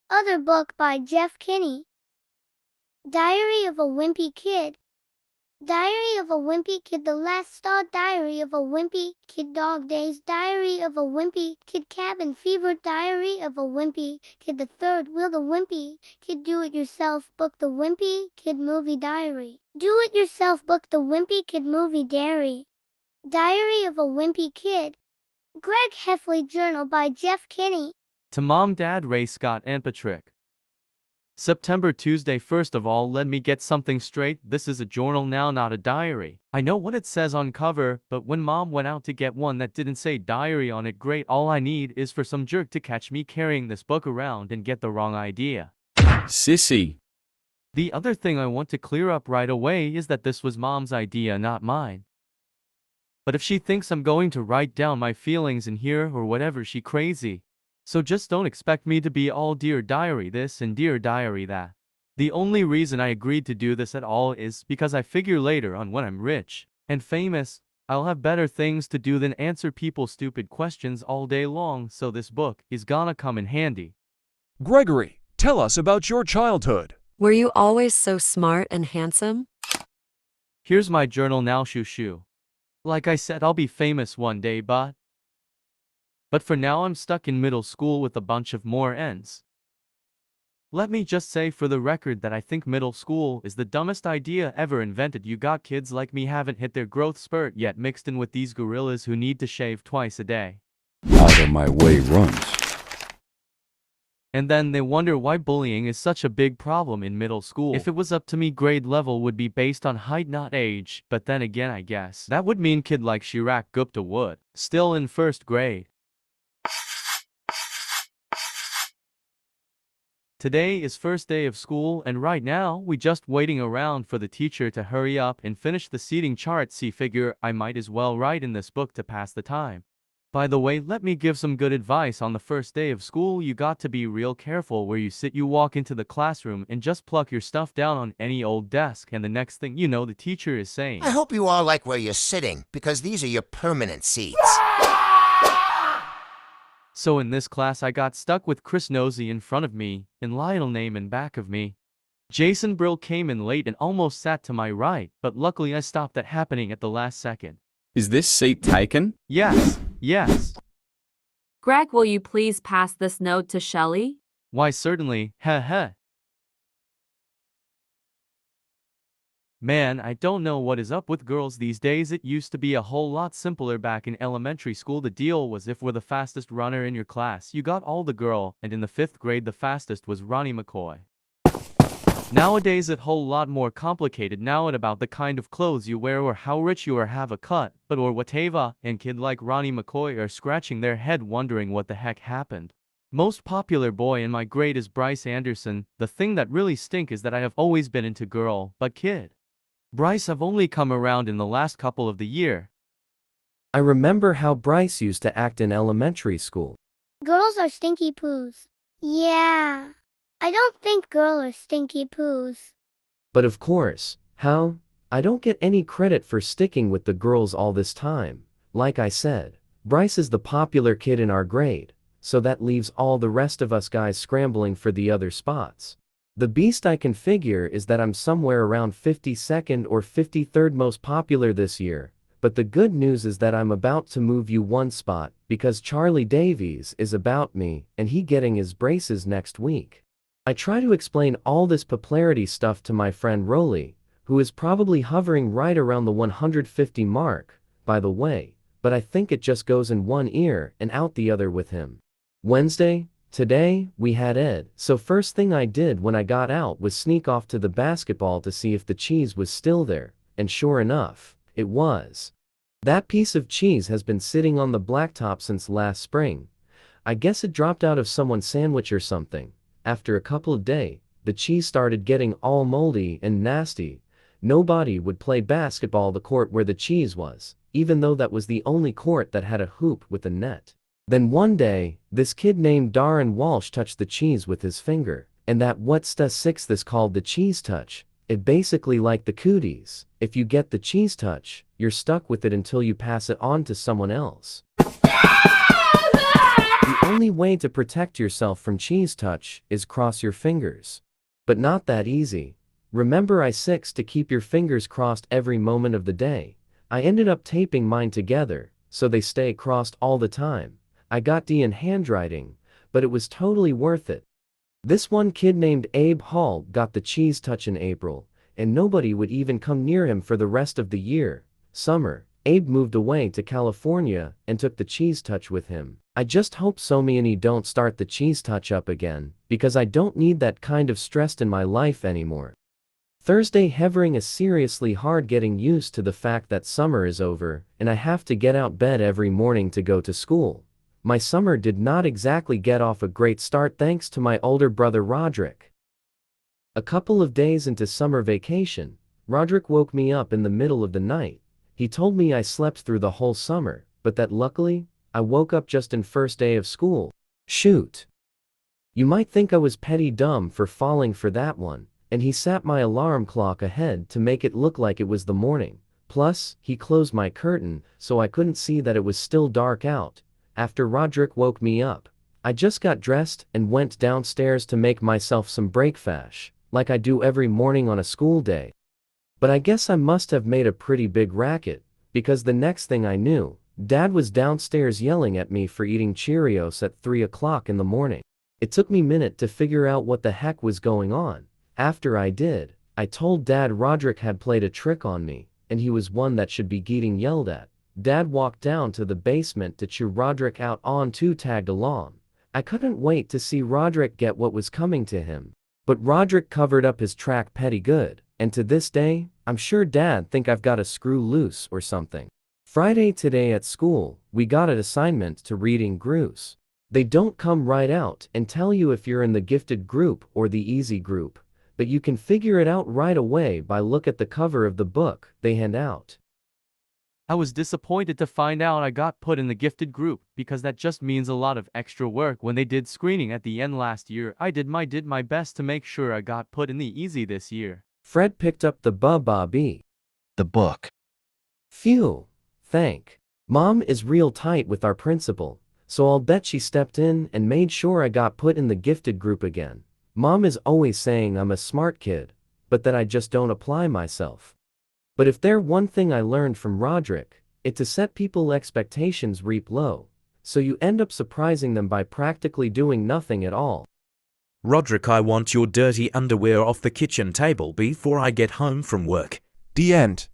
Other book by Jeff Kinney. Diary of a Wimpy Kid. Diary of a Wimpy Kid. The Last Star. Diary of a Wimpy Kid. Dog Days. Diary of a Wimpy Kid. Cabin Fever. Diary of a Wimpy Kid. The Third Wheel. The Wimpy Kid Do-It-Yourself Book. The Wimpy Kid Movie Diary. Do-It-Yourself Book. The Wimpy Kid Movie Diary. Diary of a Wimpy Kid. Greg Heffley Journal by Jeff Kinney. To Mom, Dad, Ray, Scott, and Patrick. September Tuesday. First of all, let me get something straight. This is a journal now, not a diary. I know what it says on cover, but when Mom went out to get one that didn't say diary on it, great. All I need is for some jerk to catch me carrying this book around and get the wrong idea. Sissy. The other thing I want to clear up right away is that this was Mom's idea, not mine. But if she thinks I'm going to write down my feelings in here or whatever, she crazy. So just don't expect me to be all Dear Diary this and Dear Diary that. The only reason I agreed to do this at all is because I figure later on, when I'm rich and famous, I'll have better things to do than answer people's stupid questions all day long, so this book is gonna come in handy. Gregory, tell us about your childhood. Were you always so smart and handsome? Here's my journal now, shoo shoo. Like I said, I'll be famous one day, but for now I'm stuck in middle school with a bunch of more ends. Let me just say for the record that I think middle school is the dumbest idea ever invented. You got kids like me haven't hit their growth spurt yet, mixed in with these gorillas who need to shave twice a day. Out of my way runs. And then they wonder why bullying is such a big problem in middle school. If it was up to me, grade level would be based on height, not age, but then again I guess that would mean kid like Chirag Gupta would still in first grade. Today is first day of school, and right now we just waiting around for the teacher to hurry up and finish the seating chart. See, figure I might as well write in this book to pass the time. By the way, let me give some good advice on the first day of school. You got to be real careful where you sit. You walk into the classroom and just pluck your stuff down on any old desk, and the next thing you know, the teacher is saying, I hope you all like where you're sitting, because these are your permanent seats. So in this class I got stuck with Chris Nosey in front of me, and Lionel Name in back of me. Jason Brill came in late and almost sat to my right, but luckily I stopped that happening at the last second. Is this seat taken? Yes. Greg, will you please pass this note to Shelley? Why, certainly, heh. Man, I don't know what is up with girls these days. It used to be a whole lot simpler back in elementary school. The deal was if we're the fastest runner in your class, you got all the girl, and in the 5th grade the fastest was Ronnie McCoy. Nowadays it's a whole lot more complicated now, and about the kind of clothes you wear or how rich you are, have a cut, but or whatever, and kid like Ronnie McCoy are scratching their head wondering what the heck happened. Most popular boy in my grade is Bryce Anderson. The thing that really stink is that I have always been into girl, but kid Bryce have only come around in the last couple of the year. I remember how Bryce used to act in elementary school. Girls are stinky poos. Yeah. I don't think girls are stinky poos. But of course, how? I don't get any credit for sticking with the girls all this time. Like I said, Bryce is the popular kid in our grade, so that leaves all the rest of us guys scrambling for the other spots. The beast I can figure is that I'm somewhere around 52nd or 53rd most popular this year, but the good news is that I'm about to move you one spot, because Charlie Davies is about me, and he getting his braces next week. I try to explain all this popularity stuff to my friend Rolly, who is probably hovering right around the 150 mark, by the way, but I think it just goes in one ear and out the other with him. Wednesday, today, we had Ed, so first thing I did when I got out was sneak off to the basketball to see if the cheese was still there, and sure enough, it was. That piece of cheese has been sitting on the blacktop since last spring. I guess it dropped out of someone's sandwich or something. After a couple of days, the cheese started getting all moldy and nasty. Nobody would play basketball the court where the cheese was, even though that was the only court that had a hoop with a net. Then one day, this kid named Darren Walsh touched the cheese with his finger, and that what's the six this called the cheese touch. It basically like the cooties. If you get the cheese touch, you're stuck with it until you pass it on to someone else. The only way to protect yourself from cheese touch is cross your fingers. But not that easy. Remember I6 to keep your fingers crossed every moment of the day. I ended up taping mine together, so they stay crossed all the time. I got D in handwriting, but it was totally worth it. This one kid named Abe Hall got the cheese touch in April, and nobody would even come near him for the rest of the year. Summer, Abe moved away to California and took the cheese touch with him. I just hope Somi and he don't start the cheese touch up again, because I don't need that kind of stress in my life anymore. Thursday, Hevering is seriously hard getting used to the fact that summer is over, and I have to get out bed every morning to go to school. My summer did not exactly get off a great start thanks to my older brother Roderick. A couple of days into summer vacation, Roderick woke me up in the middle of the night. He told me I slept through the whole summer, but that luckily, I woke up just in first day of school. Shoot. You might think I was petty dumb for falling for that one, and he set my alarm clock ahead to make it look like it was the morning. Plus, he closed my curtain so I couldn't see that it was still dark out. After Roderick woke me up, I just got dressed and went downstairs to make myself some breakfast, like I do every morning on a school day. But I guess I must have made a pretty big racket, because the next thing I knew, Dad was downstairs yelling at me for eating Cheerios at 3 o'clock in the morning. It took me a minute to figure out what the heck was going on. After I did, I told Dad Roderick had played a trick on me, and he was one that should be getting yelled at. Dad walked down to the basement to cheer Roderick out on to tagged along. I couldn't wait to see Roderick get what was coming to him. But Roderick covered up his track pretty good, and to this day, I'm sure Dad think I've got a screw loose or something. Friday today at school, we got an assignment to reading groups. They don't come right out and tell you if you're in the gifted group or the easy group, but you can figure it out right away by look at the cover of the book they hand out. I was disappointed to find out I got put in the gifted group, because that just means a lot of extra work. When they did screening at the end last year, I did my best to make sure I got put in the easy this year. Fred picked up the The book. Phew. Thank. Mom is real tight with our principal, so I'll bet she stepped in and made sure I got put in the gifted group again. Mom is always saying I'm a smart kid, but that I just don't apply myself. But if there one thing I learned from Roderick, it's to set people expectations reap low, so you end up surprising them by practically doing nothing at all. Roderick, I want your dirty underwear off the kitchen table before I get home from work. The end.